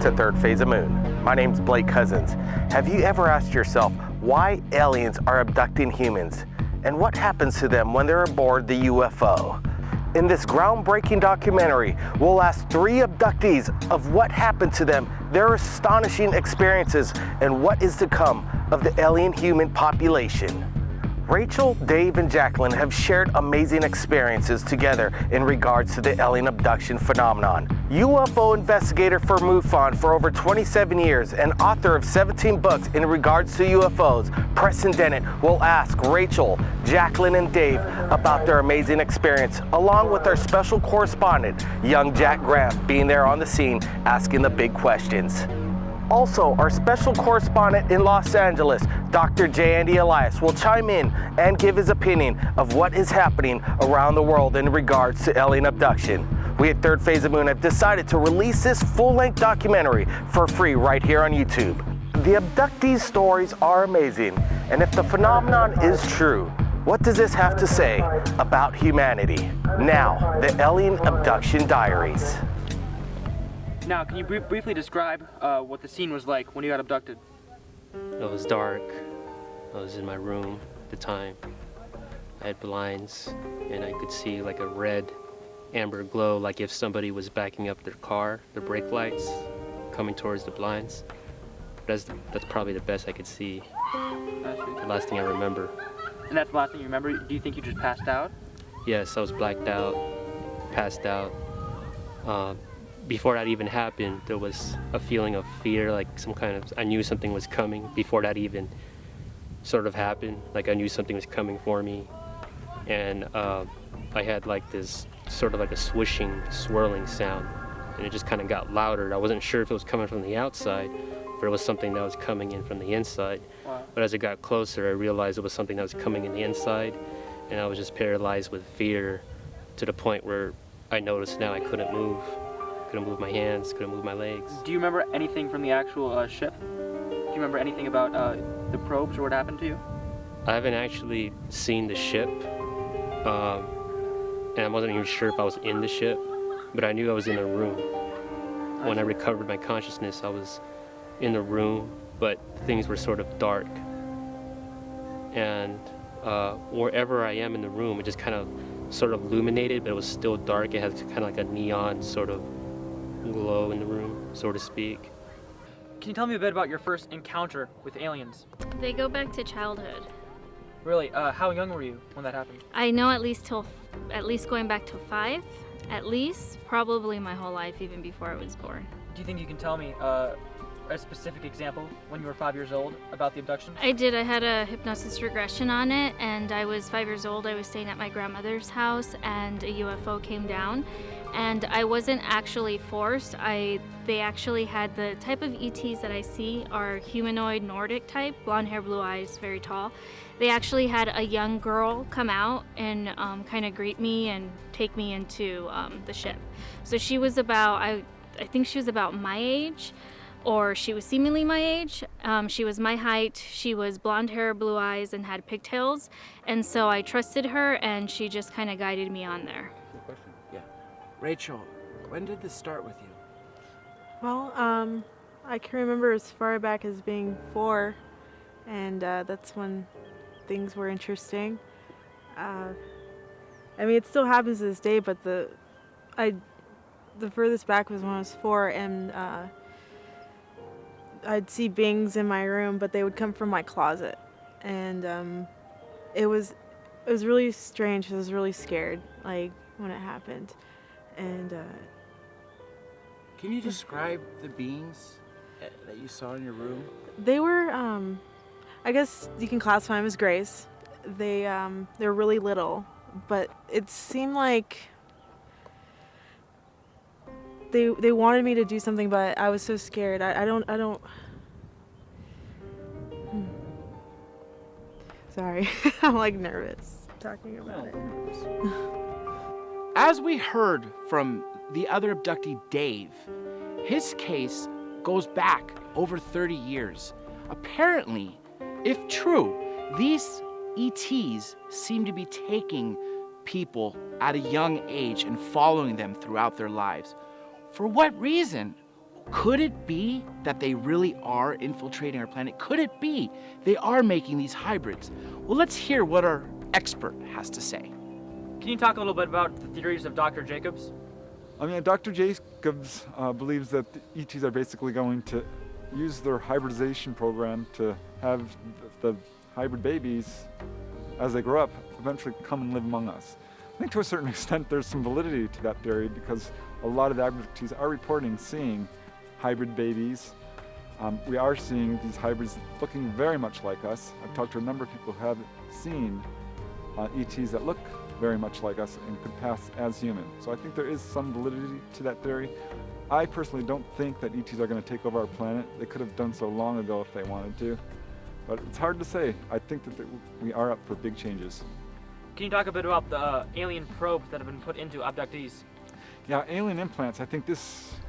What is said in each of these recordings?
to Third Phase of Moon. My name's Blake Cousins. Have you ever asked yourself why aliens are abducting humans and what happens to them when they're aboard the UFO? In this groundbreaking documentary, we'll ask 3 abductees of what happened to them, their astonishing experiences, and what is to come of the alien-human population. Rachel, Dave, and Jacqueline have shared amazing experiences together in regards to the alien abduction phenomenon. UFO investigator for MUFON for over 27 years and author of 17 books in regards to UFOs, Preston Dennett will ask Rachel, Jacqueline, and Dave about their amazing experience, along with our special correspondent, young Jack Graham, being there on the scene asking the big questions. Also, our special correspondent in Los Angeles, Dr. J. Andy Elias, will chime in and give his opinion of what is happening around the world in regards to alien abduction. We at Third Phase of Moon have decided to release this full-length documentary for free right here on YouTube. The abductees' stories are amazing, and if the phenomenon is true, what does this have to say about humanity? Now, the Alien Abduction Diaries. Now, can you briefly describe what the scene was like when you got abducted? It was dark. I was in my room at the time. I had blinds, and I could see like a red amber glow, like if somebody was backing up their car, their brake lights, coming towards the blinds. That's probably the best I could see. The last thing I remember. And that's the last thing you remember? Do you think you just passed out? Yes, I was blacked out, passed out. Before that even happened, there was a feeling of fear, like I knew something was coming before that even sort of happened. Like I knew something was coming for me. And I had like this sort of like a swishing, swirling sound. And it just kind of got louder. I wasn't sure if it was coming from the outside or it was something that was coming in from the inside. Wow. But as it got closer, I realized it was something that was coming in the inside. And I was just paralyzed with fear to the point where I noticed now I couldn't move. Couldn't move my hands, couldn't move my legs. Do you remember anything from the actual ship? Do you remember anything about the probes or what happened to you? I haven't actually seen the ship, and I wasn't even sure if I was in the ship, but I knew I was in a room. When I recovered my consciousness, I was in the room, but things were sort of dark. And wherever I am in the room, it just kind of sort of illuminated, but it was still dark. It has kind of like a neon sort of glow in the room, so to speak. Can you tell me a bit about your first encounter with aliens? They go back to childhood. Really? How young were you when that happened? I know at least going back to 5, at least, probably my whole life, even before I was born. Do you think you can tell me a specific example when you were 5 years old about the abduction? I did. I had a hypnosis regression on it, and I was 5 years old. I was staying at my grandmother's house, and a UFO came down. And I wasn't actually forced. They actually had the type of ETs that I see are humanoid Nordic type, blonde hair, blue eyes, very tall. They actually had a young girl come out and kind of greet me and take me into the ship. So she was about, I think she was about my age, or she was seemingly my age. She was my height. She was blonde hair, blue eyes, and had pigtails. And so I trusted her, and she just kind of guided me on there. Good question. Yeah. Rachel, when did this start with you? Well, I can remember as far back as being 4, and that's when things were interesting. I mean, it still happens to this day, but the furthest back was when I was 4, and I'd see bings in my room, but they would come from my closet, and it was really strange. I was really scared, like when it happened, and. Can you describe the beings that you saw in your room? They were, I guess you can classify them as grays. They're really little, but it seemed like they wanted me to do something, but I was so scared. I don't. Sorry, I'm like nervous talking about it. As we heard from the other abductee, Dave, his case goes back over 30 years. Apparently, if true, these ETs seem to be taking people at a young age and following them throughout their lives. For what reason? Could it be that they really are infiltrating our planet? Could it be they are making these hybrids? Well, let's hear what our expert has to say. Can you talk a little bit about the theories of Dr. Jacobs? I mean, Dr. Jacobs believes that the ETs are basically going to use their hybridization program to have the hybrid babies, as they grow up, eventually come and live among us. I think to a certain extent there's some validity to that theory because a lot of the abductees are reporting seeing hybrid babies. We are seeing these hybrids looking very much like us. I've talked to a number of people who have seen ETs that look very much like us and could pass as human. So I think there is some validity to that theory. I personally don't think that ETs are going to take over our planet. They could have done so long ago if they wanted to. But it's hard to say. I think that we are up for big changes. Can you talk a bit about the alien probes that have been put into abductees? Yeah, alien implants. I think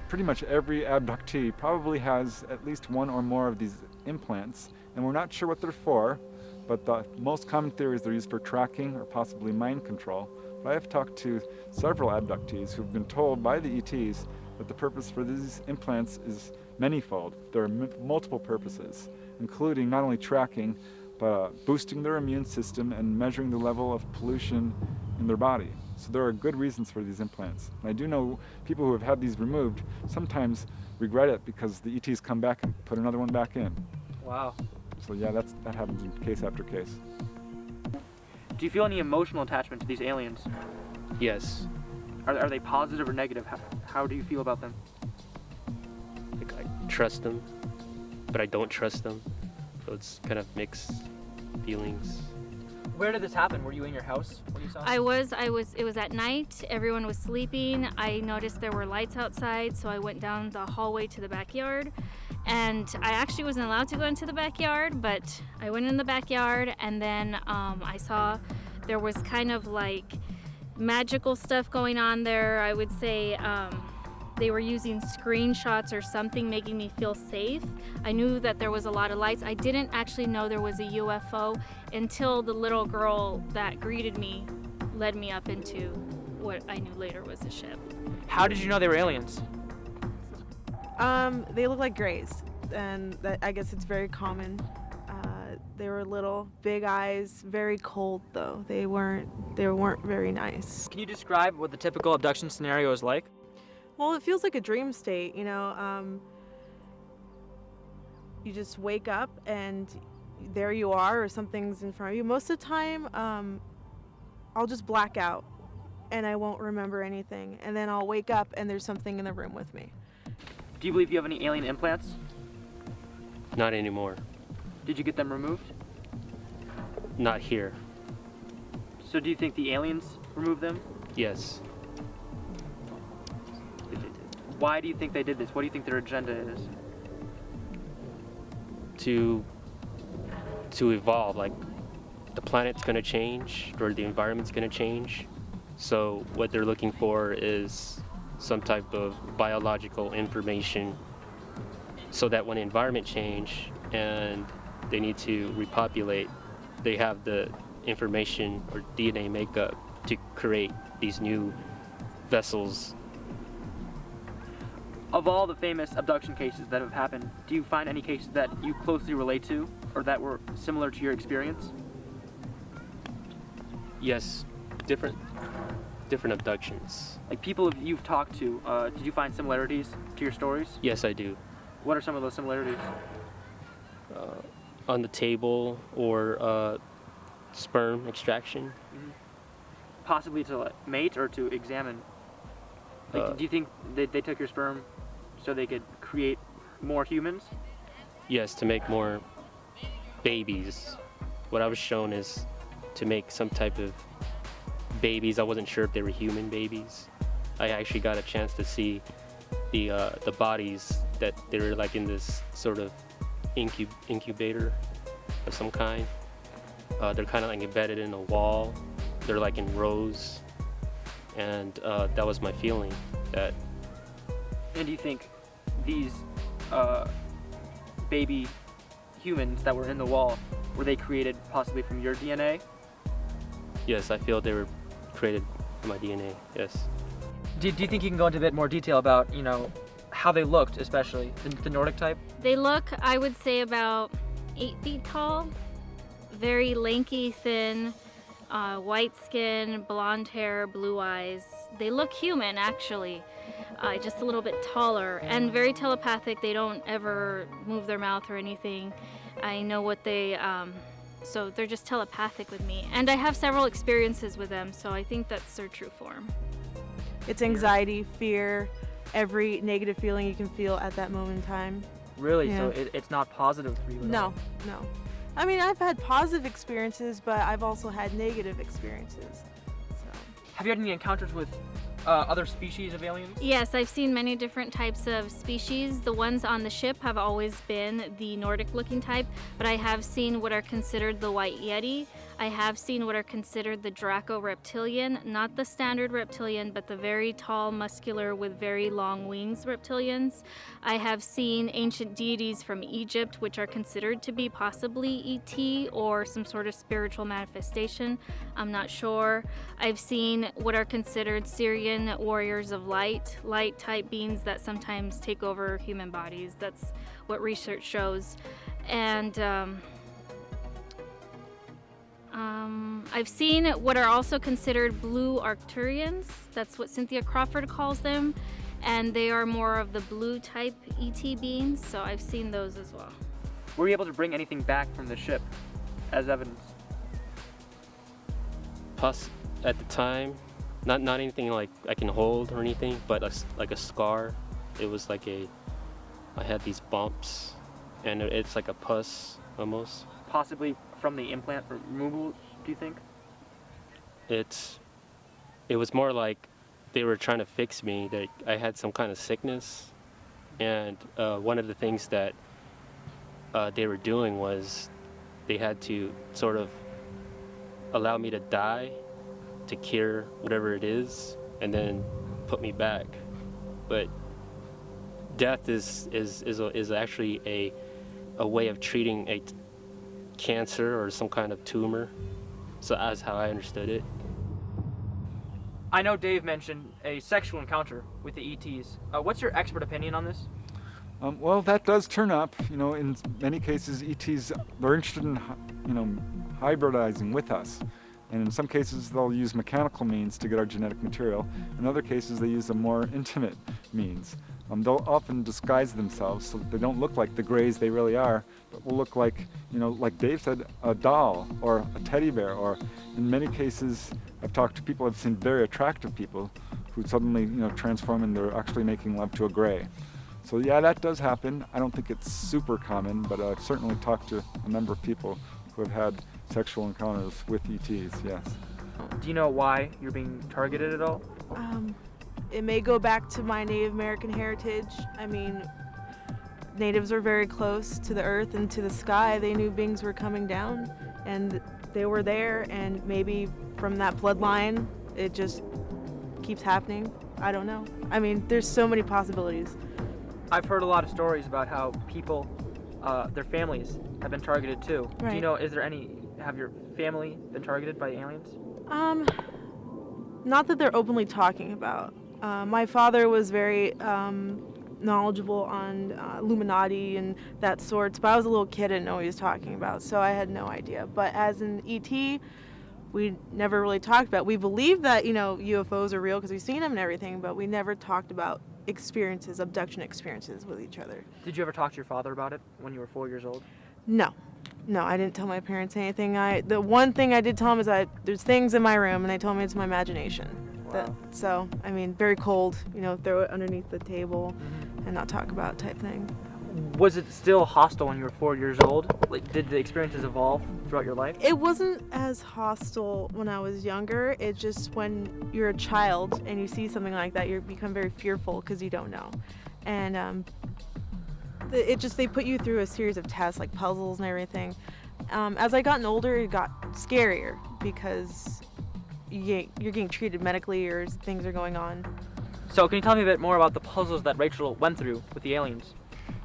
pretty much every abductee probably has at least one or more of these implants, and we're not sure what they're for, but the most common theory is they're used for tracking or possibly mind control. But I have talked to several abductees who've been told by the ETs that the purpose for these implants is manifold. There are multiple purposes, including not only tracking, but boosting their immune system and measuring the level of pollution in their body. So there are good reasons for these implants. And I do know people who have had these removed sometimes regret it because the ETs come back and put another one back in. Wow. So yeah, that happens in case after case. Do you feel any emotional attachment to these aliens? Yes. Are they positive or negative? How do you feel about them? Like, I trust them, but I don't trust them. So it's kind of mixed feelings. Where did this happen? Were you in your house when you saw it? It was at night. Everyone was sleeping. I noticed there were lights outside, so I went down the hallway to the backyard. And I actually wasn't allowed to go into the backyard, but I went in the backyard, and then I saw there was kind of like magical stuff going on there. I would say they were using screenshots or something, making me feel safe. I knew that there was a lot of lights. I didn't actually know there was a UFO until the little girl that greeted me led me up into what I knew later was a ship. How did you know they were aliens? They look like grays, and I guess it's very common. They were little, big eyes, very cold though. They weren't very nice. Can you describe what the typical abduction scenario is like? Well, it feels like a dream state, you know. You just wake up and there you are, or something's in front of you. Most of the time, I'll just black out and I won't remember anything. And then I'll wake up and there's something in the room with me. Do you believe you have any alien implants? Not anymore. Did you get them removed? Not here. So do you think the aliens removed them? Yes. Why do you think they did this? What do you think their agenda is? To evolve, like the planet's gonna change or the environment's gonna change. So what they're looking for is some type of biological information so that when the environment change and they need to repopulate, they have the information or DNA makeup to create these new vessels. Of all the famous abduction cases that have happened, do you find any cases that you closely relate to or that were similar to your experience? Yes, different abductions. Like people you've talked to, did you find similarities to your stories? Yes, I do. What are some of those similarities? On the table or sperm extraction. Possibly to like, mate or to examine? Like, do you think they took your sperm so they could create more humans? Yes, to make more babies. What I was shown is to make some type of babies. I wasn't sure if they were human babies. I actually got a chance to see the bodies that they were like in this sort of incubator of some kind. They're kind of like embedded in a wall. They're like in rows, and that was my feeling. That. And do you think these baby humans that were in the wall, were they created possibly from your DNA? Yes, I feel they were created from my DNA. Yes. Do you think you can go into a bit more detail about, you know, how they looked, especially the Nordic type? They look, I would say, about 8 feet tall, very lanky, thin, white skin, blonde hair, blue eyes. They look human, actually, just a little bit taller and very telepathic. They don't ever move their mouth or anything. I know what they, so they're just telepathic with me. And I have several experiences with them, so I think that's their true form. It's anxiety, fear, every negative feeling you can feel at that moment in time. Really? Yeah. So it's not positive for you at all? No. I mean, I've had positive experiences, but I've also had negative experiences. So. Have you had any encounters with other species of aliens? Yes, I've seen many different types of species. The ones on the ship have always been the Nordic looking type, but I have seen what are considered the White Yeti. I have seen what are considered the Draco reptilian, not the standard reptilian, but the very tall, muscular, with very long wings reptilians. I have seen ancient deities from Egypt, which are considered to be possibly ET or some sort of spiritual manifestation. I'm not sure. I've seen what are considered Syrian warriors of light type beings that sometimes take over human bodies. That's what research shows. And I've seen what are also considered blue Arcturians. That's what Cynthia Crawford calls them. And they are more of the blue type ET beings, so I've seen those as well. Were you able to bring anything back from the ship as evidence? Plus, at the time, not anything like I can hold or anything, but like a scar. It was like I had these bumps, and it's like a pus almost. Possibly from the implant removal, do you think? It was more like they were trying to fix me, that I had some kind of sickness, and one of the things that they were doing was they had to sort of allow me to die to cure whatever it is and then put me back. But death is actually a way of treating a cancer or some kind of tumor. So that's how I understood it. I know Dave mentioned a sexual encounter with the ETs. What's your expert opinion on this? Well, that does turn up. You know, in many cases, ETs, they're interested in, hybridizing with us. And in some cases, they'll use mechanical means to get our genetic material. In other cases, they use a more intimate means. They'll often disguise themselves so that they don't look like the Greys they really are, but will look like, like Dave said, a doll or a teddy bear. Or in many cases, I've talked to people, I've seen very attractive people who suddenly, transform and they're actually making love to a Grey. So yeah, that does happen. I don't think it's super common, but I've certainly talked to a number of people who have had sexual encounters with ETs, yes. Do you know why you're being targeted at all? It may go back to my Native American heritage. I mean, natives were very close to the earth and to the sky. They knew beings were coming down and they were there, and maybe from that bloodline, it just keeps happening. I don't know. I mean, there's so many possibilities. I've heard a lot of stories about how people, their families have been targeted too. Right. Do you know, have your family been targeted by aliens? Not that they're openly talking about. My father was very knowledgeable on Illuminati and that sorts, but I was a little kid and didn't know what he was talking about, so I had no idea. But as an ET, we never really talked about it. We believe that, UFOs are real because we've seen them and everything, but we never talked about abduction experiences with each other. Did you ever talk to your father about it when you were 4 years old? No, I didn't tell my parents anything. The one thing I did tell them is that there's things in my room, and I told me it's my imagination. Wow. So, I mean, very cold, throw it underneath the table and not talk about type thing. Was it still hostile when you were 4 years old? Like, did the experiences evolve throughout your life? It wasn't as hostile when I was younger. It's just when you're a child and you see something like that, you become very fearful because you don't know. And they put you through a series of tests, like puzzles and everything. As I gotten older, it got scarier because you're getting treated medically or things are going on. So can you tell me a bit more about the puzzles that Rachel went through with the aliens?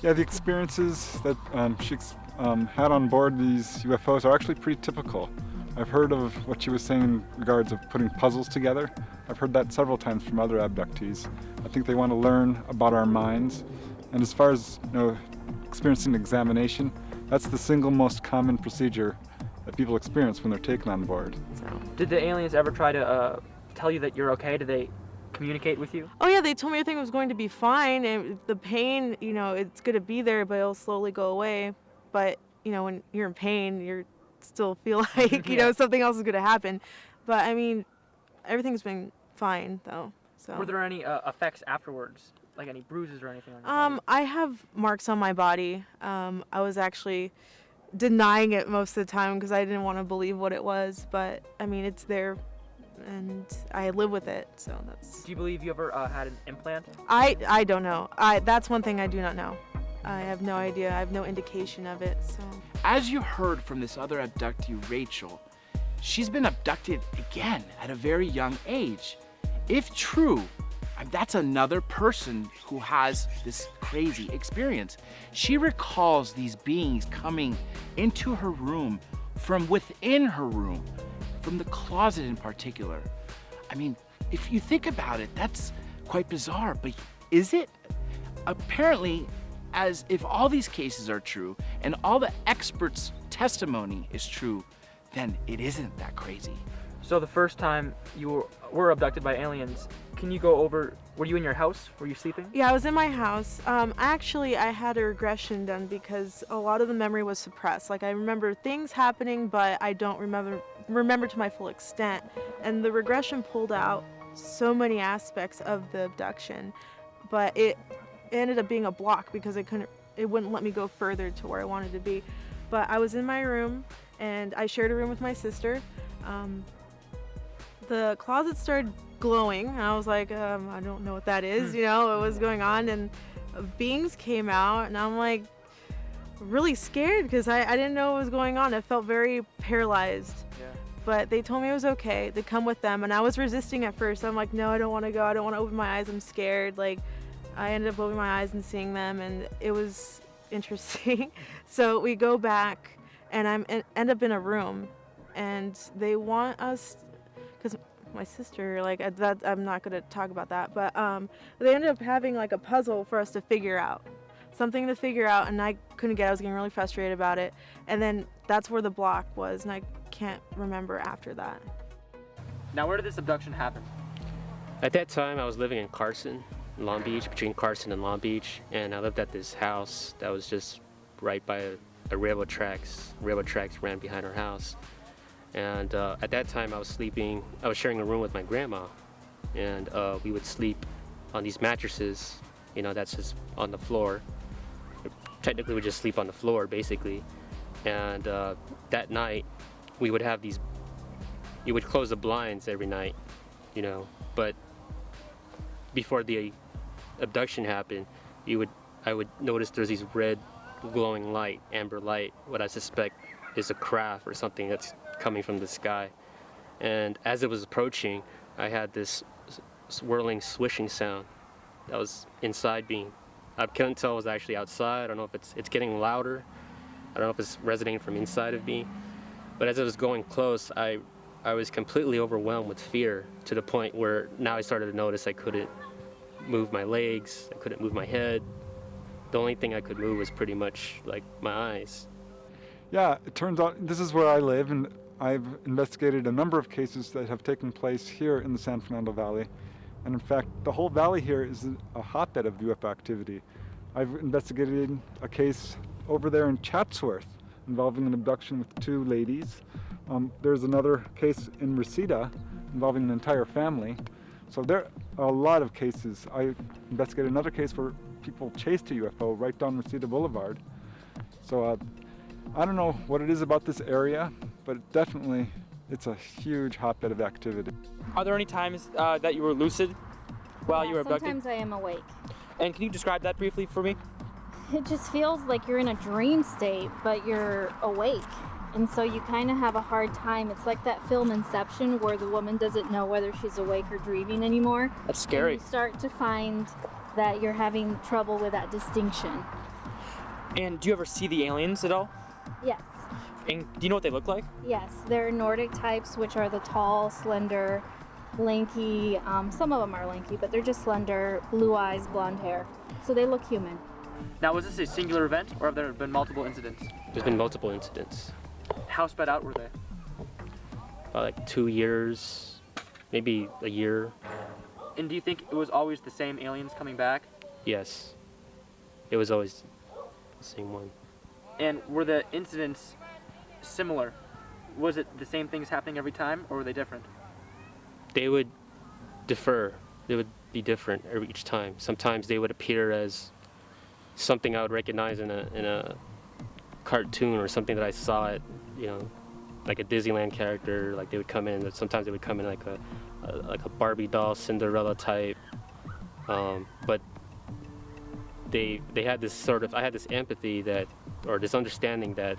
Yeah, the experiences that she had on board these UFOs are actually pretty typical I've heard of what she was saying in regards of putting puzzles together. I've heard that several times from other abductees. I think they want to learn about our minds. And as far as experiencing examination, that's the single most common procedure that people experience when they're taken on board. So, did the aliens ever try to tell you that you're okay? Did they communicate with you? Oh yeah, they told me everything was going to be fine, and the pain, it's going to be there, but it'll slowly go away. But when you're in pain, you still feel like something else is going to happen. But I mean, everything's been fine though. So. Were there any effects afterwards, like any bruises or anything? On I have marks on my body. I was actually denying it most of the time because I didn't want to believe what it was. But I mean, it's there, and I live with it. So that's. Do you believe you ever had an implant? I don't know. That's one thing I do not know. I have no idea. I have no indication of it. So. As you heard from this other abductee, Rachel, she's been abducted again at a very young age. If true, that's another person who has this crazy experience. She recalls these beings coming into her room from within her room, from the closet in particular. I mean, if you think about it, that's quite bizarre, but is it? Apparently, as if all these cases are true and all the experts' testimony is true, then it isn't that crazy. So the first time you were abducted by aliens, can you go over, were you in your house? Were you sleeping? Yeah, I was in my house. Actually, I had a regression done because a lot of the memory was suppressed. Like, I remember things happening, but I don't remember to my full extent. And the regression pulled out so many aspects of the abduction, but it ended up being a block because it wouldn't let me go further to where I wanted to be. But I was in my room, and I shared a room with my sister. The closet started glowing, and I was like, I don't know what that is, what was going on, and beings came out, and I'm like really scared because I didn't know what was going on. I felt very paralyzed. Yeah. But they told me it was okay to come with them, and I was resisting at first. I'm like, no, I don't want to go. I don't want to open my eyes. I'm scared. Like, I ended up opening my eyes and seeing them, and it was interesting. So we go back, and end up in a room, and they want us, because my sister, that, I'm not going to talk about that, but they ended up having like a puzzle for us to figure out. Something to figure out, and I couldn't get it. I was getting really frustrated about it. And then that's where the block was, and I can't remember after that. Now, where did this abduction happen? At that time, I was living in Carson, Long Beach, between Carson and Long Beach, and I lived at this house that was just right by a railroad tracks. Railroad tracks ran behind our house. And at that time, I was sharing a room with my grandma, and we would sleep on these mattresses, that's just on the floor. Technically, we just sleep on the floor, basically. And that night, we would have you would close the blinds every night, but before the abduction happened, I would notice there's these red glowing light, amber light, what I suspect is a craft or something that's coming from the sky. And as it was approaching, I had this swirling, swishing sound that was inside me. I couldn't tell it was actually outside. I don't know if it's getting louder. I don't know if it's resonating from inside of me. But as it was going close, I was completely overwhelmed with fear, to the point where now I started to notice I couldn't move my legs, I couldn't move my head. The only thing I could move was pretty much like my eyes. Yeah, it turns out this is where I live, and I've investigated a number of cases that have taken place here in the San Fernando Valley. And in fact, the whole valley here is a hotbed of UFO activity. I've investigated a case over there in Chatsworth involving an abduction with 2 ladies. There's another case in Reseda involving an entire family. So there are a lot of cases. I investigated another case where people chased a UFO right down Reseda Boulevard. So I don't know what it is about this area, but definitely it's a huge hotbed of activity. Are there any times that you were lucid while you were abducted? Sometimes I am awake. And can you describe that briefly for me? It just feels like you're in a dream state, but you're awake. And so you kind of have a hard time. It's like that film Inception, where the woman doesn't know whether she's awake or dreaming anymore. That's scary. And you start to find that you're having trouble with that distinction. And do you ever see the aliens at all? Yes. And do you know what they look like? Yes, they're Nordic types, which are the tall, slender, lanky. Some of them are lanky, but they're just slender, blue eyes, blonde hair. So they look human. Now, was this a singular event, or have there been multiple incidents? There's been multiple incidents. How spread out were they? About like 2 years, maybe a year. And do you think it was always the same aliens coming back? Yes. It was always the same one. And were the incidents similar? Was it the same things happening every time, or were they different? They would differ. They would be different each time. Sometimes they would appear as something I would recognize in a cartoon or something that I saw at, like a Disneyland character. Like they would come in. Sometimes they would come in like a Barbie doll, Cinderella type. But they had this sort of, I had this empathy or this understanding that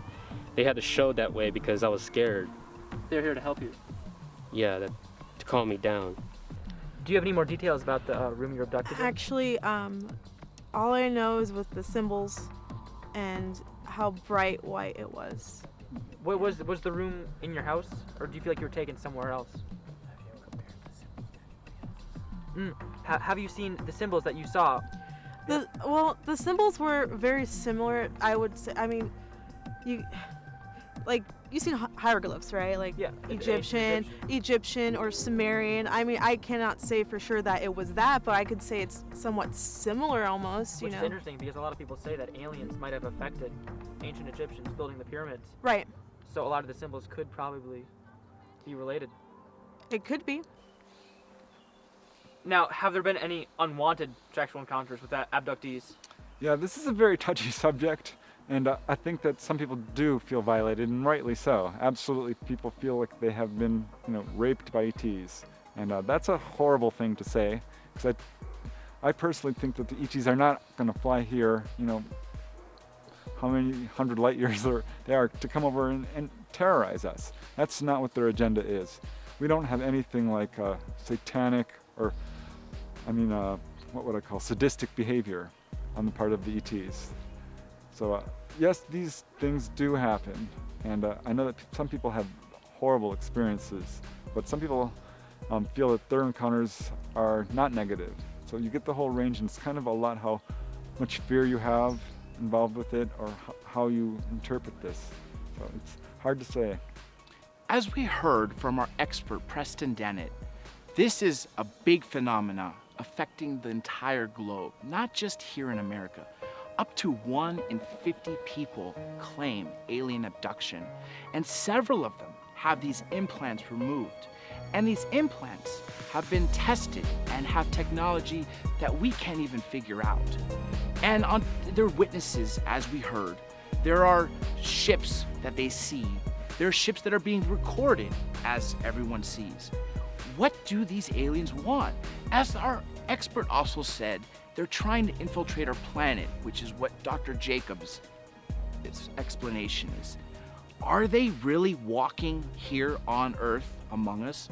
they had to show that way because I was scared. They're here to help you. Yeah, to calm me down. Do you have any more details about the room you were abducted in? Actually, all I know is with the symbols and how bright white it was. What was the room in your house, or do you feel like you were taken somewhere else? Have you seen the symbols that you saw? The symbols were very similar, I would say. I mean, you've seen hieroglyphs, right? Like Yeah, Egyptian or Sumerian. I mean, I cannot say for sure that it was that, but I could say it's somewhat similar almost, Which is interesting because a lot of people say that aliens might have affected ancient Egyptians building the pyramids. Right. So a lot of the symbols could probably be related. It could be. Now, have there been any unwanted sexual encounters with abductees? Yeah, this is a very touchy subject, and I think that some people do feel violated, and rightly so. Absolutely, people feel like they have been, raped by ETs, and that's a horrible thing to say, because I personally think that the ETs are not going to fly here, how many 100 light years they are to come over and terrorize us. That's not what their agenda is. We don't have anything like satanic or, what would I call sadistic behavior on the part of the ETs. So yes, these things do happen, and I know that some people have horrible experiences, but some people feel that their encounters are not negative. So you get the whole range, and it's kind of a lot how much fear you have involved with it, or how you interpret this. So it's hard to say. As we heard from our expert Preston Dennett, this is a big phenomena affecting the entire globe, not just here in America. Up to 1 in 50 people claim alien abduction, and several of them have these implants removed. And these implants have been tested and have technology that we can't even figure out. And they're witnesses, as we heard. There are ships that they see. There are ships that are being recorded, as everyone sees. What do these aliens want? As our expert also said, they're trying to infiltrate our planet, which is what Dr. Jacobs' explanation is. Are they really walking here on Earth among us?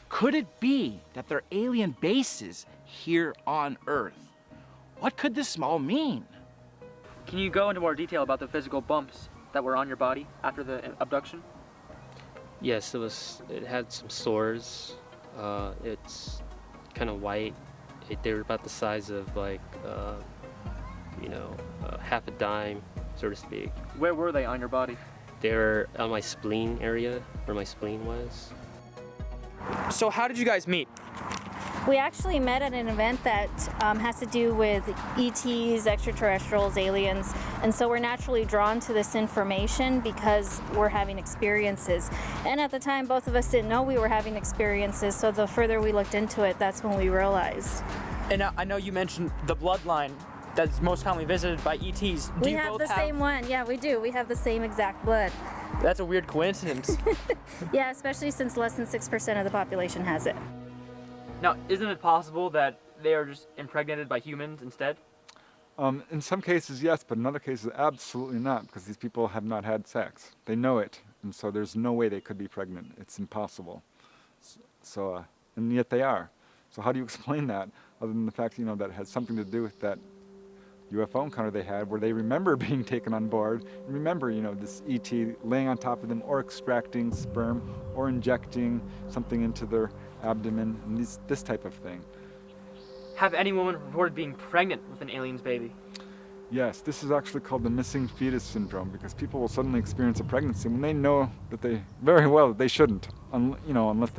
Could it be that they're alien bases here on Earth? What could this all mean? Can you go into more detail about the physical bumps that were on your body after the abduction? Yes, it had some sores. It's kind of white. They were about the size of like, half a dime, so to speak. Where were they on your body? They were on my spleen area, where my spleen was. So how did you guys meet? We actually met at an event that has to do with ETs, extraterrestrials, aliens, and so we're naturally drawn to this information because we're having experiences. And at the time, both of us didn't know we were having experiences, so the further we looked into it, that's when we realized. And I know you mentioned the bloodline that's most commonly visited by ETs. We have the same one. Yeah, we do. We have the same exact blood. That's a weird coincidence. Yeah, especially since less than 6% of the population has it. Now, isn't it possible that they are just impregnated by humans instead? In some cases, yes, but in other cases, absolutely not, because these people have not had sex. They know it, and so there's no way they could be pregnant. It's impossible. So, and yet they are. So how do you explain that, other than the fact, that it has something to do with that UFO encounter they had where they remember being taken on board, and remember, this ET laying on top of them or extracting sperm or injecting something into their abdomen, and this type of thing. Have any women reported being pregnant with an alien's baby? Yes, this is actually called the missing fetus syndrome, because people will suddenly experience a pregnancy when they know that they very well they shouldn't, unless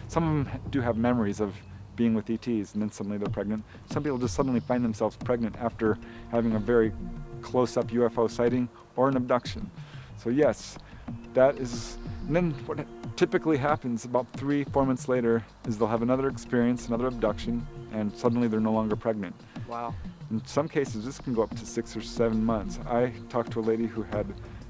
some of them do have memories of being with ETs, and then suddenly they're pregnant. Some people just suddenly find themselves pregnant after having a very close-up UFO sighting or an abduction. So yes, that is, and then what typically happens about 3-4 months later is they'll have another experience, another abduction, and suddenly they're no longer pregnant. Wow. In some cases, this can go up to 6 or 7 months. I talked to a lady who had,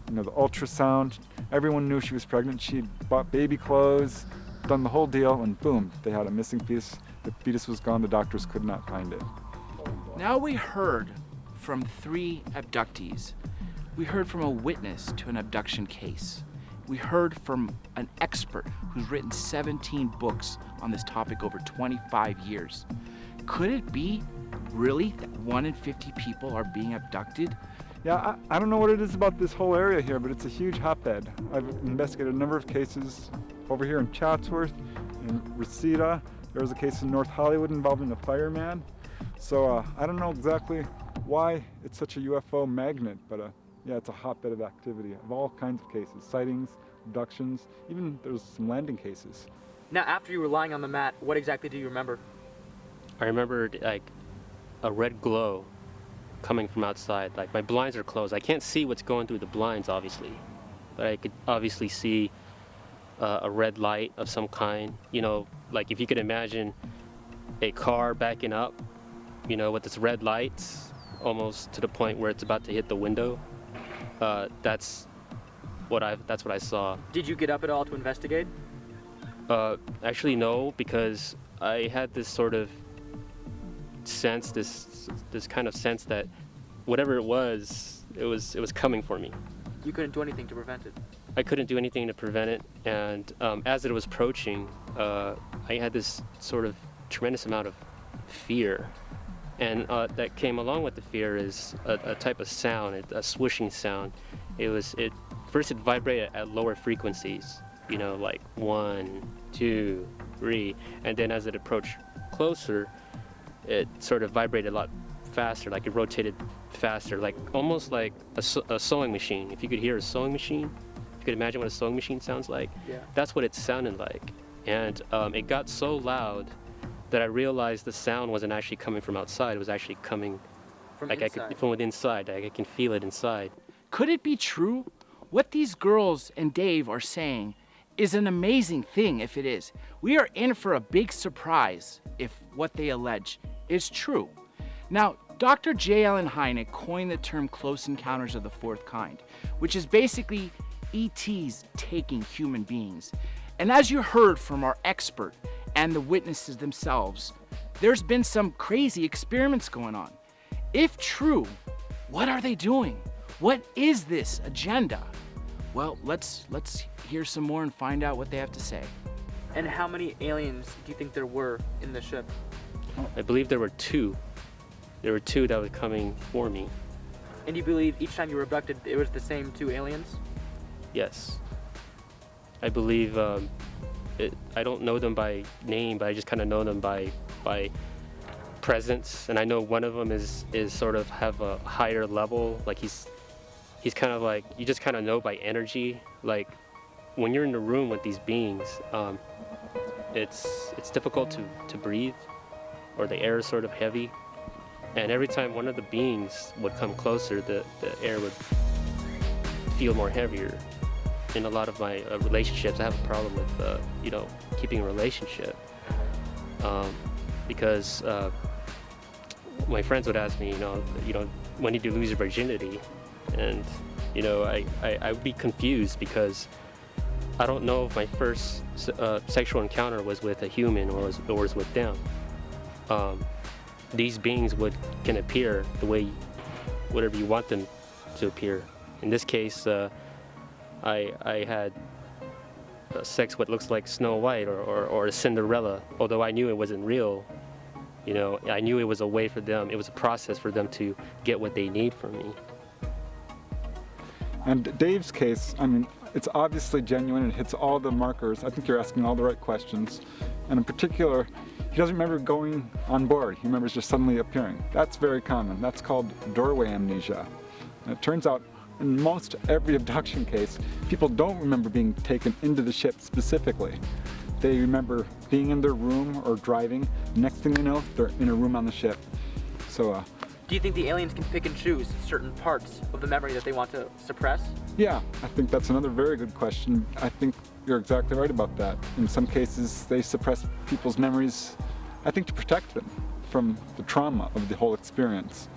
the ultrasound. Everyone knew she was pregnant. She'd bought baby clothes, done the whole deal, and boom, they had a missing fetus. The fetus was gone. The doctors could not find it. Now we heard from 3 abductees. We heard from a witness to an abduction case. We heard from an expert who's written 17 books on this topic over 25 years. Could it be really that 1 in 50 people are being abducted? Yeah, I don't know what it is about this whole area here, but it's a huge hotbed. I've investigated a number of cases over here in Chatsworth, in Reseda. There was a case in North Hollywood involving a fireman. So I don't know exactly why it's such a UFO magnet, but yeah, it's a hotbed of activity of all kinds of cases, sightings, abductions, even there's some landing cases. Now, after you were lying on the mat, what exactly do you remember? I remembered like a red glow coming from outside. Like my blinds are closed. I can't see what's going through the blinds, obviously, but I could obviously see a red light of some kind. Like if you could imagine a car backing up, with its red lights, almost to the point where it's about to hit the window. That's what I saw. Did you get up at all to investigate? Actually, no, because I had this sort of sense, this kind of sense that whatever it was coming for me. You couldn't do anything to prevent it. I couldn't do anything to prevent it, and as it was approaching, I had this sort of tremendous amount of fear, and that came along with the fear is a type of sound, a swishing sound. First it vibrated at lower frequencies, like 1, 2, 3, and then as it approached closer, it sort of vibrated a lot faster, like it rotated faster, like almost like a sewing machine. If you could hear a sewing machine, if you could imagine what a sewing machine sounds like, yeah. That's what it sounded like. And it got so loud that I realized the sound wasn't actually coming from outside. It was actually coming from inside. From inside. Like I can feel it inside. Could it be true? What these girls and Dave are saying is an amazing thing if it is. We are in for a big surprise if what they allege is true. Now, Dr. J. Allen Hynek coined the term close encounters of the fourth kind, which is basically ETs taking human beings. And as you heard from our expert and the witnesses themselves, there's been some crazy experiments going on. If true, what are they doing? What is this agenda? Well, let's hear some more and find out what they have to say. And how many aliens do you think there were in the ship? I believe there were 2. There were 2 that were coming for me. And you believe each time you were abducted, it was the same 2 aliens? Yes. I believe I don't know them by name, but I just kind of know them by presence, and I know one of them is sort of have a higher level. Like he's kind of like, you just kind of know by energy. Like when you're in the room with these beings, it's difficult to breathe, or the air is sort of heavy. And every time one of the beings would come closer, the air would feel more heavier. In a lot of my relationships, I have a problem with keeping a relationship because my friends would ask me, when did you lose your virginity? And I would be confused because I don't know if my first sexual encounter was with a human or was with them. These beings can appear the way, whatever you want them to appear. In this case, I had sex what looks like Snow White or a Cinderella, although I knew it wasn't real. You know, I knew it was a way for them, it was a process for them to get what they need from me. And Dave's case, I mean, it's obviously genuine. It hits all the markers. I think you're asking all the right questions. And in particular, he doesn't remember going on board. He remembers just suddenly appearing. That's very common. That's called doorway amnesia. And it turns out in most every abduction case, people don't remember being taken into the ship specifically. They remember being in their room or driving. Next thing they know, they're in a room on the ship. So, Do you think the aliens can pick and choose certain parts of the memory that they want to suppress? yeah, I think that's another very good question. I think you're exactly right about that. In some cases, they suppress people's memories, I think, to protect them from the trauma of the whole experience.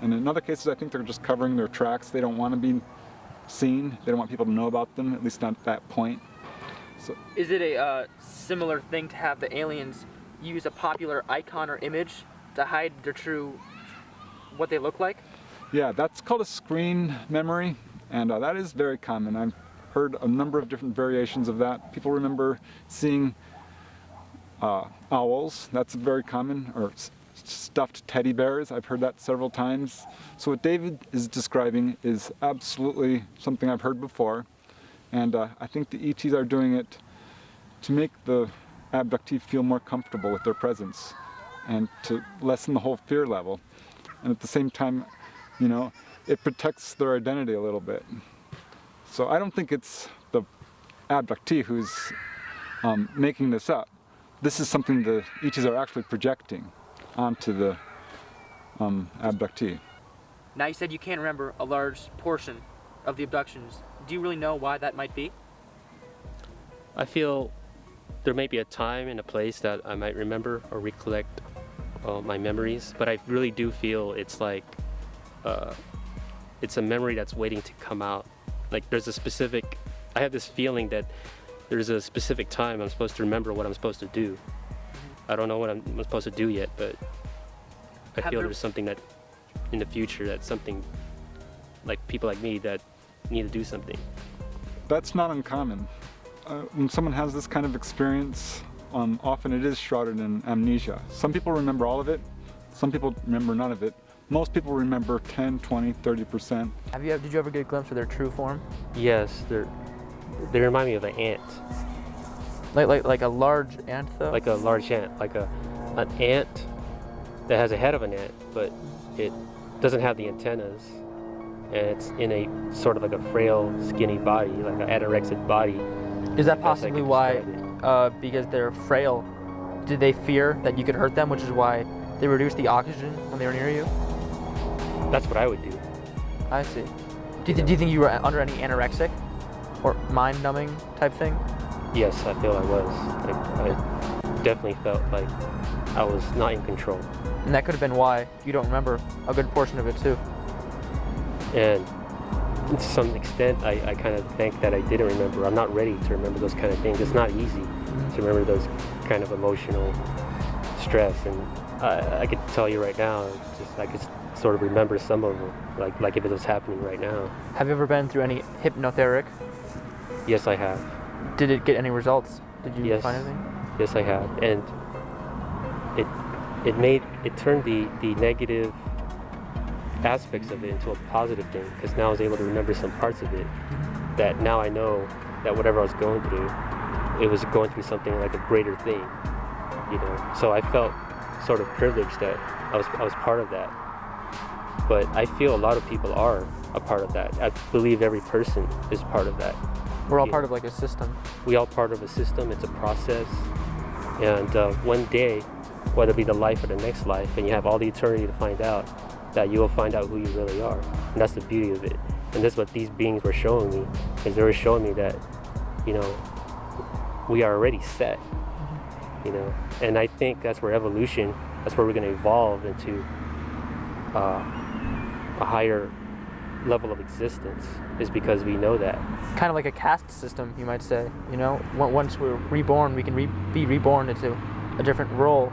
And in other cases, I think they're just covering their tracks. They don't want to be seen. They don't want people to know about them, at least not at that point. So, Is it a similar thing to have the aliens use a popular icon or image to hide their true, what they look like? yeah, that's called a screen memory, and that is very common. I've heard a number of different variations of that. People remember seeing owls. That's very common, or stuffed teddy bears. I've heard that several times. So what David is describing is absolutely something I've heard before, and I think the ETs are doing it to make the abductee feel more comfortable with their presence and to lessen the whole fear level. And at the same time, you know, it protects their identity a little bit. So I don't think it's the abductee who's making this up. This is something the ETs are actually projecting onto the abductee. Now you said you can't remember a large portion of the abductions. Do you really know why that might be? I feel there may be a time and a place that I might remember or recollect my memories, but I really do feel it's like it's a memory that's waiting to come out. Like there's a specific, I have this feeling that there's a specific time I'm supposed to remember what I'm supposed to do. I don't know what I'm supposed to do yet, but I feel there's something that in the future, that's something like people like me that need to do something. That's not uncommon. When someone has this kind of experience, often it is shrouded in amnesia. Some people remember all of it, some people remember none of it. Most people remember 10, 20, 30%. Did you ever get a glimpse of their true form? Yes, they remind me of an ant. Like a large ant though? Like a large ant, like an ant that has a head of an ant, but it doesn't have the antennas. And it's in a sort of like a frail, skinny body, like an anorexic body. Is that possibly why, because they're frail, did they fear that you could hurt them, which is why they reduced the oxygen when they were near you? That's what I would do. I see. Do you think you were under any anorexic or mind-numbing type thing? Yes, I feel I was. I definitely felt like I was not in control. And that could have been why you don't remember a good portion of it too. And to some extent, I kind of think that I didn't remember. I'm not ready to remember those kind of things. It's not easy to remember those kind of emotional stress. And I could tell you right now, I could sort of remember some of them, like if it was happening right now. Have you ever been through any hypnotherapy? Yes, I have. Did it get any results? Did you find anything? Yes, I have. And it turned the negative aspects of it into a positive thing, because now I was able to remember some parts of it that now I know that whatever I was going through, it was going through something like a greater thing, you know. So I felt sort of privileged that I was part of that. But I feel a lot of people are a part of that. I believe every person is part of that. We're all part of like a system. We all part of a system. It's a process. And one day, whether it be the life or the next life, and you have all the eternity to find out, that you will find out who you really are. And that's the beauty of it. And that's what these beings were showing me, is they were showing me that, you know, we are already set, you know. And I think that's where evolution, that's where we're going to evolve into a higher level of existence, is because we know that. Kind of like a caste system, you might say. You know, once we're reborn, we can be reborn into a different role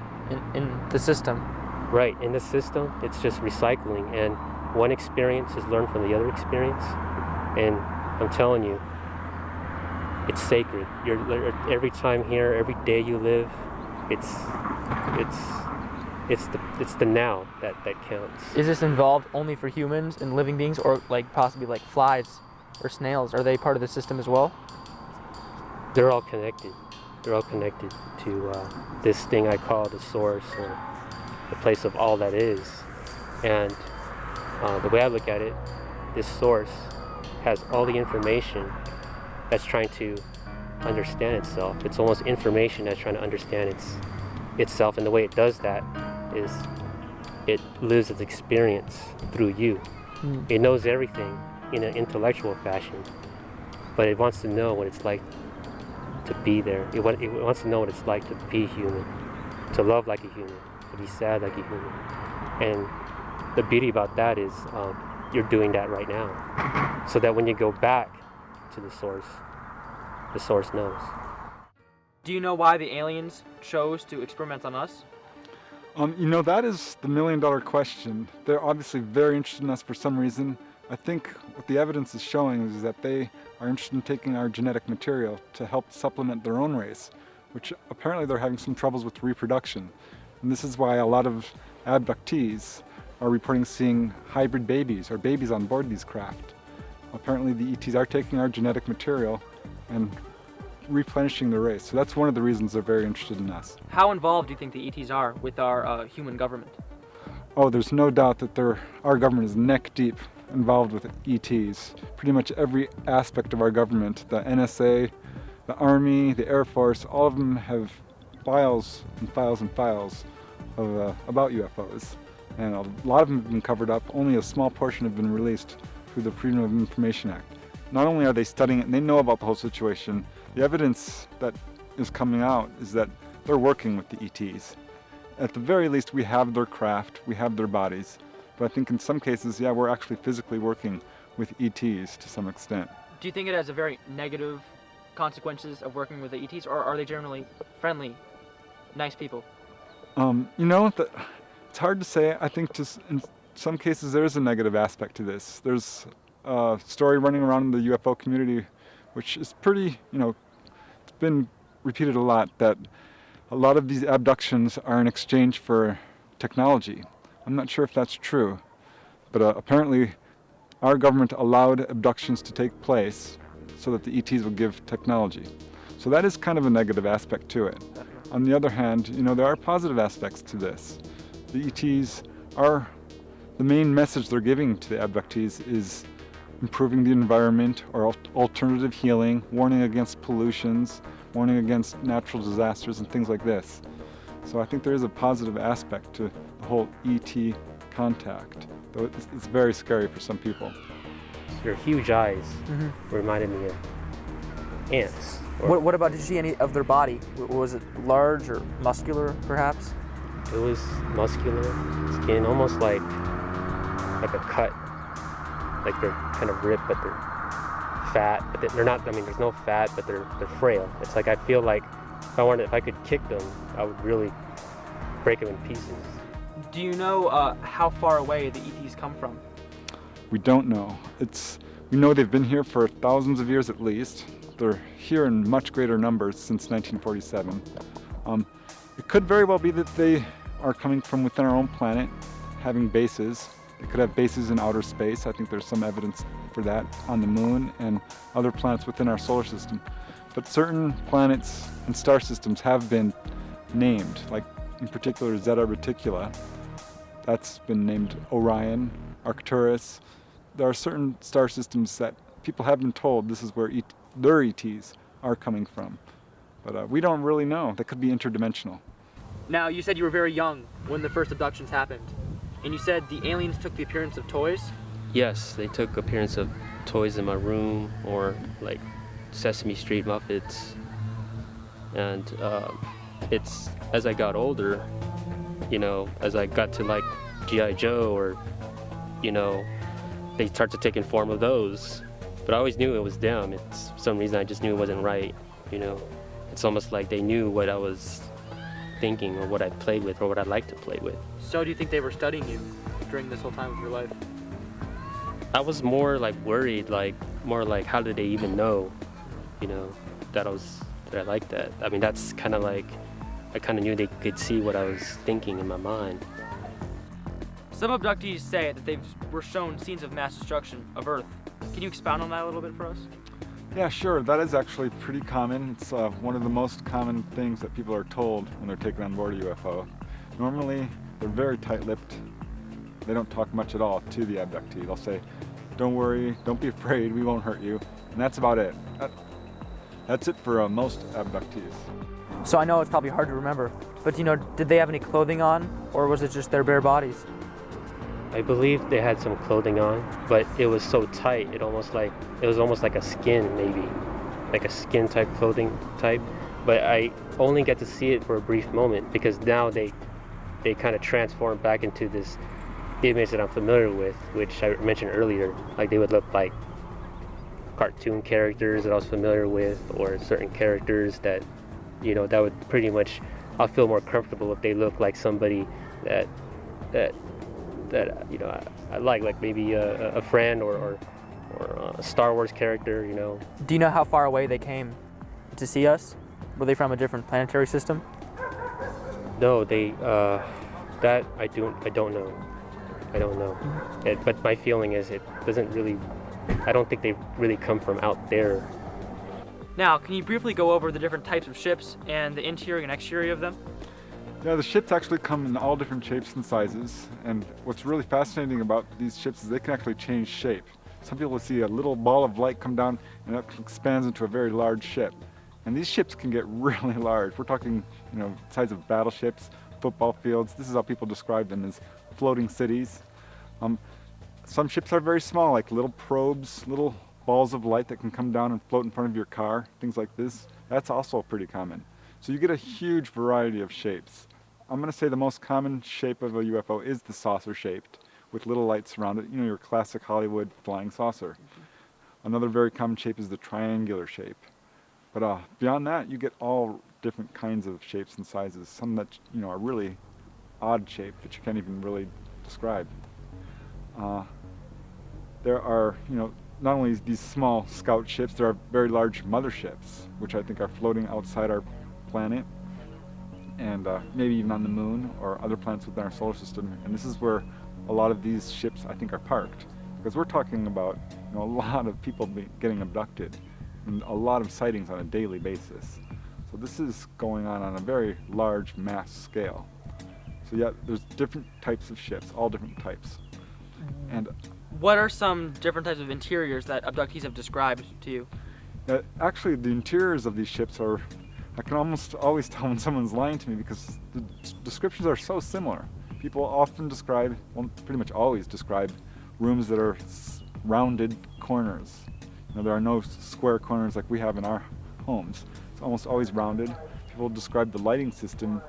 in the system. Right, in the system, it's just recycling, and one experience is learned from the other experience. And I'm telling you, it's sacred. You're every time here, every day you live, it's it's the now that counts. Is this involved only for humans and living beings, or like possibly like flies or snails? Are they part of the system as well? They're all connected. They're all connected to this thing I call the source, or the place of all that is. And the way I look at it, this source has all the information that's trying to understand itself. It's almost information that's trying to understand itself, and the way it does that is it lives its experience through you. It knows everything in an intellectual fashion, but it wants to know what it's like to be there. It wants to know what it's like to be human, to love like a human, to be sad like a human. And the beauty about that is you're doing that right now, so that when you go back to the source knows. Do you know why the aliens chose to experiment on us? That is the million-dollar question. They're obviously very interested in us for some reason. I think what the evidence is showing is that they are interested in taking our genetic material to help supplement their own race, which apparently they're having some troubles with reproduction. And this is why a lot of abductees are reporting seeing hybrid babies or babies on board these craft. Apparently the ETs are taking our genetic material and replenishing the race. So that's one of the reasons they're very interested in us. How involved do you think the ETs are with our human government? Oh, there's no doubt that our government is neck deep involved with ETs. Pretty much every aspect of our government, the NSA, the Army, the Air Force, all of them have files and files and files about UFOs. And a lot of them have been covered up. Only a small portion have been released through the Freedom of Information Act. Not only are they studying it and they know about the whole situation, the evidence that is coming out is that they're working with the ETs. At the very least, we have their craft, we have their bodies. But I think in some cases, yeah, we're actually physically working with ETs to some extent. Do you think it has a very negative consequences of working with the ETs, or are they generally friendly, nice people? It's hard to say. I think just in some cases there is a negative aspect to this. There's a story running around in the UFO community, which is pretty, it's been repeated a lot, that a lot of these abductions are in exchange for technology. I'm not sure if that's true, but apparently our government allowed abductions to take place so that the ETs would give technology. So that is kind of a negative aspect to it. On the other hand, there are positive aspects to this. The ETs are, the main message they're giving to the abductees is improving the environment or alternative healing, warning against pollutions, warning against natural disasters and things like this. So I think there is a positive aspect to the whole ET contact, though it's very scary for some people. Your huge eyes reminded me of ants. What about, did you see any of their body? Was it large or muscular, perhaps? It was muscular skin, almost like a cut. Like they're kind of ripped, but they're fat. But they're not. I mean, there's no fat, but they're frail. It's like I feel like if I could kick them, I would really break them in pieces. Do you know how far away the ETs come from? We don't know. We know they've been here for thousands of years at least. They're here in much greater numbers since 1947. It could very well be that they are coming from within our own planet, having bases. They could have bases in outer space. I think there's some evidence for that on the moon and other planets within our solar system. But certain planets and star systems have been named, like in particular Zeta Reticula. That's been named Orion, Arcturus. There are certain star systems that people have been told this is where their ETs are coming from. But we don't really know. They could be interdimensional. Now, you said you were very young when the first abductions happened. And you said the aliens took the appearance of toys? Yes, they took appearance of toys in my room, or like Sesame Street Muppets. And it's, as I got older, as I got to like G.I. Joe, or, they start to take in form of those. But I always knew it was them. It's for some reason I just knew it wasn't right, It's almost like they knew what I was thinking, or what I played with, or what I'd like to play with. So do you think they were studying you during this whole time of your life? I was more like worried, more like how did they even know, that I liked that. I mean, that's kind of like I kind of knew they could see what I was thinking in my mind. Some abductees say that they were shown scenes of mass destruction of Earth. Can you expound on that a little bit for us? Yeah, sure. That is actually pretty common. It's one of the most common things that people are told when they're taken on board a UFO. Normally, they're very tight-lipped. They don't talk much at all to the abductee. They'll say, "Don't worry, don't be afraid, we won't hurt you." And that's about it. That's it for most abductees. So I know it's probably hard to remember, but did they have any clothing on, or was it just their bare bodies? I believe they had some clothing on, but it was so tight, it was almost like a skin, maybe, like a skin type clothing type. But I only get to see it for a brief moment, because now they kind of transform back into this image that I'm familiar with, which I mentioned earlier. Like they would look like cartoon characters that I was familiar with, or certain characters that, that would pretty much, I'll feel more comfortable if they look like somebody that I like maybe a friend or a Star Wars character, Do you know how far away they came to see us? Were they from a different planetary system? No, that I don't know. I don't know. But my feeling is it doesn't really, I don't think they really come from out there. Now, can you briefly go over the different types of ships and the interior and exterior of them? Yeah, the ships actually come in all different shapes and sizes. And what's really fascinating about these ships is they can actually change shape. Some people will see a little ball of light come down and it expands into a very large ship. And these ships can get really large. We're talking, size of battleships, football fields. This is how people describe them, as floating cities. Some ships are very small, like little probes, little balls of light that can come down and float in front of your car, things like this. That's also pretty common. So you get a huge variety of shapes. I'm going to say the most common shape of a UFO is the saucer-shaped, with little lights around it, your classic Hollywood flying saucer. Another very common shape is the triangular shape. But beyond that, you get all different kinds of shapes and sizes, some that are really odd shaped that you can't even really describe. There are, not only these small scout ships, there are very large motherships, which I think are floating outside our planet, and maybe even on the moon or other planets within our solar system. And this is where a lot of these ships, I think, are parked, because we're talking about a lot of people getting abducted and a lot of sightings on a daily basis. So this is going on a very large mass scale. So yeah, there's different types of ships, all different types. And what are some different types of interiors that abductees have described to you? Actually, the interiors of these ships are, I can almost always tell when someone's lying to me, because the descriptions are so similar. People often describe, well, pretty much always describe rooms that are rounded corners. There are no square corners like we have in our homes. It's almost always rounded. People describe the lighting system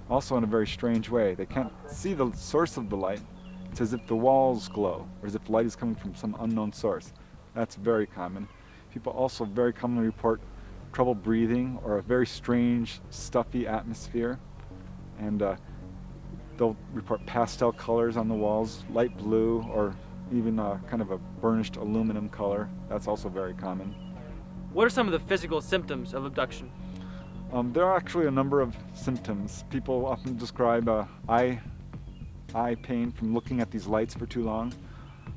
also in a very strange way. They can't see the source of the light. It's as if the walls glow, or as if light is coming from some unknown source. That's very common. People also very commonly report trouble breathing or a very strange, stuffy atmosphere. And they'll report pastel colors on the walls, light blue, or even kind of a burnished aluminum color. That's also very common. What are some of the physical symptoms of abduction? There are actually a number of symptoms. People often describe eye pain from looking at these lights for too long.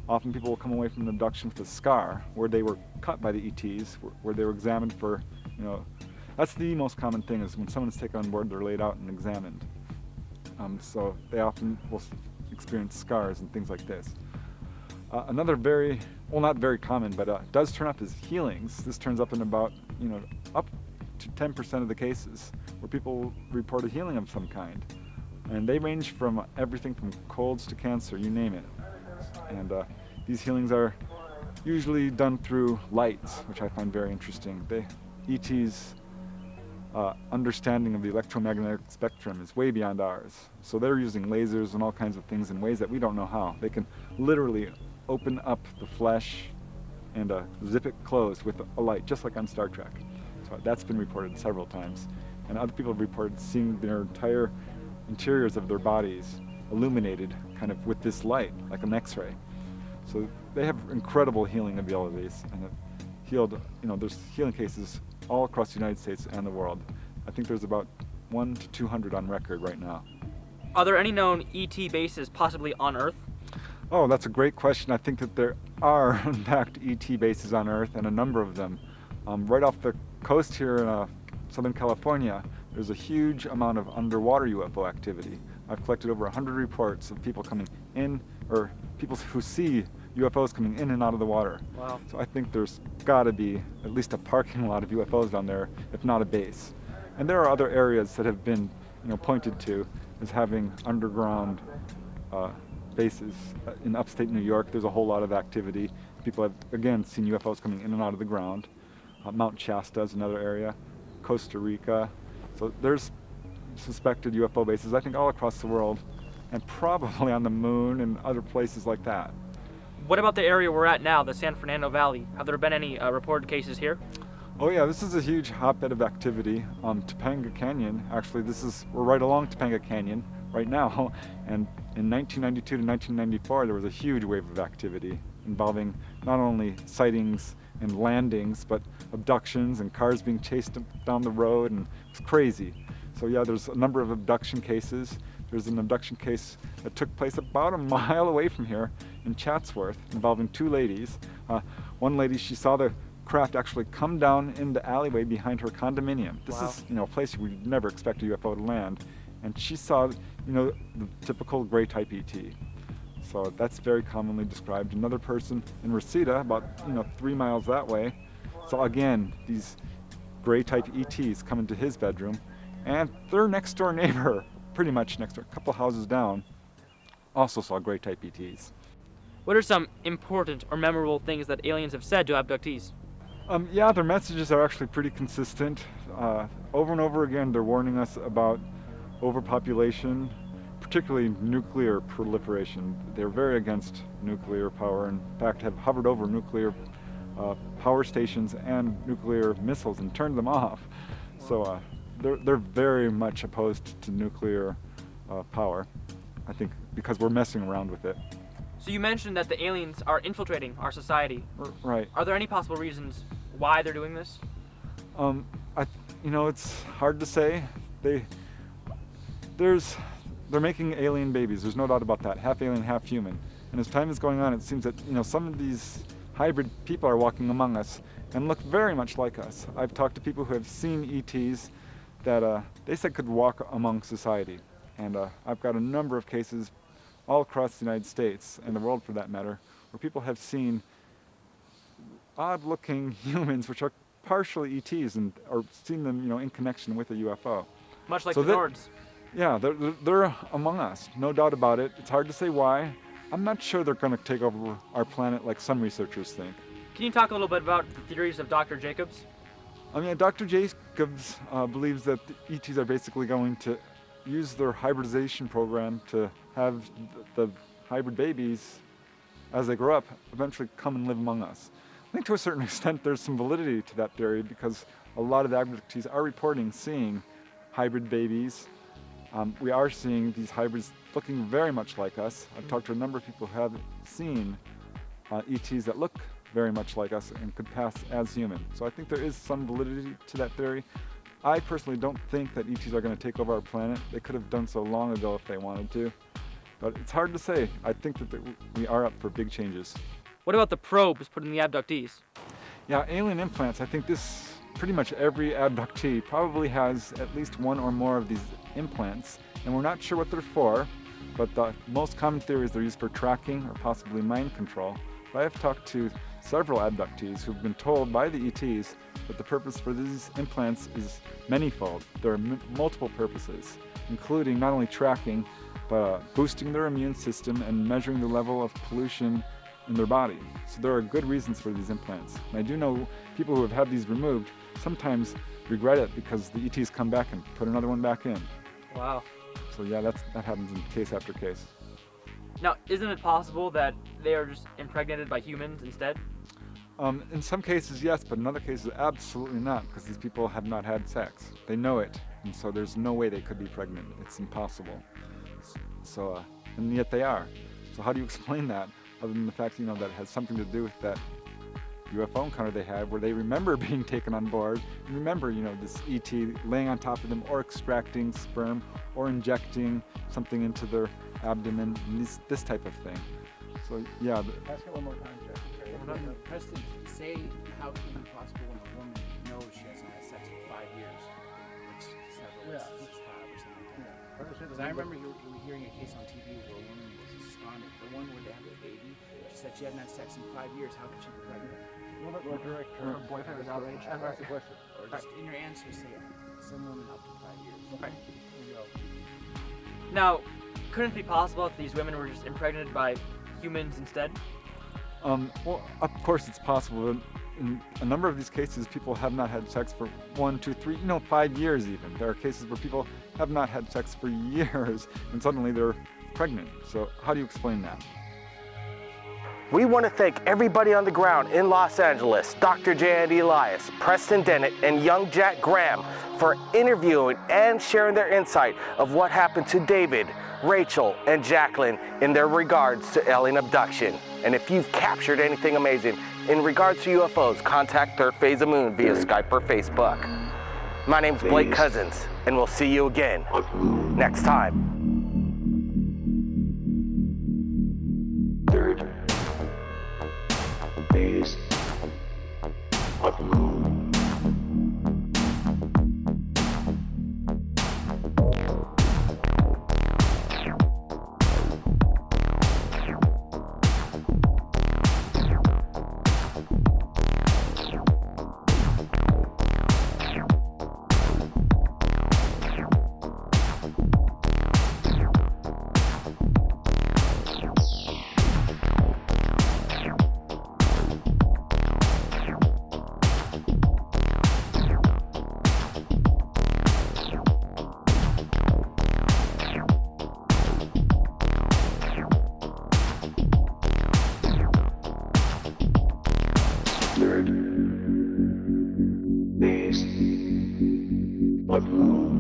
Often people will come away from an abduction with a scar where they were cut by the ETs, where they were examined for, that's the most common thing, is when someone's taken on board, they're laid out and examined. So they often will experience scars and things like this. Another very, well, not very common, but does turn up is healings. This turns up in about, up to 10% of the cases where people report a healing of some kind. And they range from everything from colds to cancer, you name it. And these healings are usually done through lights, which I find very interesting. ET's understanding of the electromagnetic spectrum is way beyond ours. So they're using lasers and all kinds of things in ways that we don't know how. They can literally open up the flesh and zip it closed with a light, just like on Star Trek. So that's been reported several times. And other people have reported seeing their entire interiors of their bodies illuminated kind of with this light, like an X-ray. So they have incredible healing abilities, and have healed, there's healing cases all across the United States and the world. I think there's about 1 to 200 on record right now. Are there any known ET bases possibly on Earth? Oh, that's a great question. I think that there are, in fact, ET bases on Earth, and a number of them. Right off the coast here in Southern California, there's a huge amount of underwater UFO activity. I've collected over 100 reports of people coming in, or people who see UFOs coming in and out of the water. Wow. So I think there's got to be at least a parking lot of UFOs down there, if not a base. And there are other areas that have been, pointed to as having underground bases. In upstate New York, there's a whole lot of activity. People have, again, seen UFOs coming in and out of the ground. Mount Shasta is another area. Costa Rica. So there's suspected UFO bases, I think, all across the world, and probably on the moon and other places like that. What about the area we're at now, the San Fernando Valley? Have there been any reported cases here? Oh yeah, this is a huge hotbed of activity. Topanga Canyon, actually, we're right along Topanga Canyon right now, and in 1992 to 1994 there was a huge wave of activity involving not only sightings and landings, but abductions and cars being chased down the road, and it's crazy. So yeah, there's a number of abduction cases. There's an abduction case that took place about a mile away from here in Chatsworth involving two ladies. One lady, she saw the craft actually come down in the alleyway behind her condominium. This Wow. is, a place you would never expect a UFO to land. And she saw, the typical gray type ET. So that's very commonly described. Another person in Reseda, about 3 miles that way, saw again these gray type ETs come into his bedroom, and their next door neighbor, pretty much next door, a couple houses down, also saw gray type ETs. What are some important or memorable things that aliens have said to abductees? Yeah, their messages are actually pretty consistent. Over and over again, they're warning us about overpopulation, particularly nuclear proliferation. They're very against nuclear power, in fact have hovered over nuclear power stations and nuclear missiles and turned them off. So they're very much opposed to nuclear power, I think, because we're messing around with it. So you mentioned that the aliens are infiltrating our society. Right. Are there any possible reasons why they're doing this? It's hard to say. They're making alien babies. There's no doubt about that. Half alien, half human. And as time is going on, it seems that some of these hybrid people are walking among us and look very much like us. I've talked to people who have seen ETs that they said could walk among society. And I've got a number of cases all across the United States, and the world for that matter, where people have seen odd-looking humans which are partially ETs, or seen them, in connection with a UFO. Much like So the Nords. Yeah, they're among us, no doubt about it. It's hard to say why. I'm not sure they're going to take over our planet like some researchers think. Can you talk a little bit about the theories of Dr. Jacobs? Dr. Jacobs believes that the ETs are basically going to use their hybridization program to have the hybrid babies, as they grow up, eventually come and live among us. I think to a certain extent there's some validity to that theory, because a lot of the abductees are reporting seeing hybrid babies. We are seeing these hybrids looking very much like us. I've talked to a number of people who have seen ETs that look very much like us and could pass as human. So I think there is some validity to that theory. I personally don't think that ETs are going to take over our planet. They could have done so long ago if they wanted to. But it's hard to say. I think that we are up for big changes. What about the probes put in the abductees? Yeah, alien implants. I think pretty much every abductee probably has at least one or more of these implants, and we're not sure what they're for, but the most common theory is they're used for tracking or possibly mind control. But I have talked to several abductees who've been told by the ETs that the purpose for these implants is manifold. There are multiple purposes, including not only tracking, but boosting their immune system and measuring the level of pollution in their body. So there are good reasons for these implants. And I do know people who have had these removed sometimes regret it because the ETs come back and put another one back in. Wow. So yeah, that happens in case after case. Now, isn't it possible that they are just impregnated by humans instead? In some cases, yes, but in other cases, absolutely not, because these people have not had sex. They know it, and so there's no way they could be pregnant. It's impossible. So, and yet they are. So how do you explain that, other than the fact, that it has something to do with that UFO encounter they had where they remember being taken on board and remember, this ET laying on top of them or extracting sperm or injecting something into their abdomen, and this type of thing. So yeah. Ask it one more time, Jeff. Preston, say how can it be possible when a woman knows she hasn't had sex for 5 years, which several Yeah. instances have or something like that. Yeah. Because I remember you were hearing a case on TV where a woman was astonished. The one where they had a baby, she said she hadn't had sex in 5 years. How could she be pregnant? Or direct her boyfriend is out. Ask the question. Or just in your answer, say some woman up to 5 years. Okay. Here we go. Now, couldn't it be possible if these women were just impregnated by humans instead? Well, of course it's possible. In a number of these cases, people have not had sex for 1, 2, 3, 5 years even. There are cases where people have not had sex for years and suddenly they're pregnant. So how do you explain that? We want to thank everybody on the ground in Los Angeles, Dr. J. Andy Elias, Preston Dennett, and young Jack Graham for interviewing and sharing their insight of what happened to David, Rachel, and Jacqueline in their regards to alien abduction. And if you've captured anything amazing in regards to UFOs, contact Third Phase of Moon via Skype or Facebook. My name's Blake Cousins, and we'll see you again next time. Third phase of moon. Third phase of moon.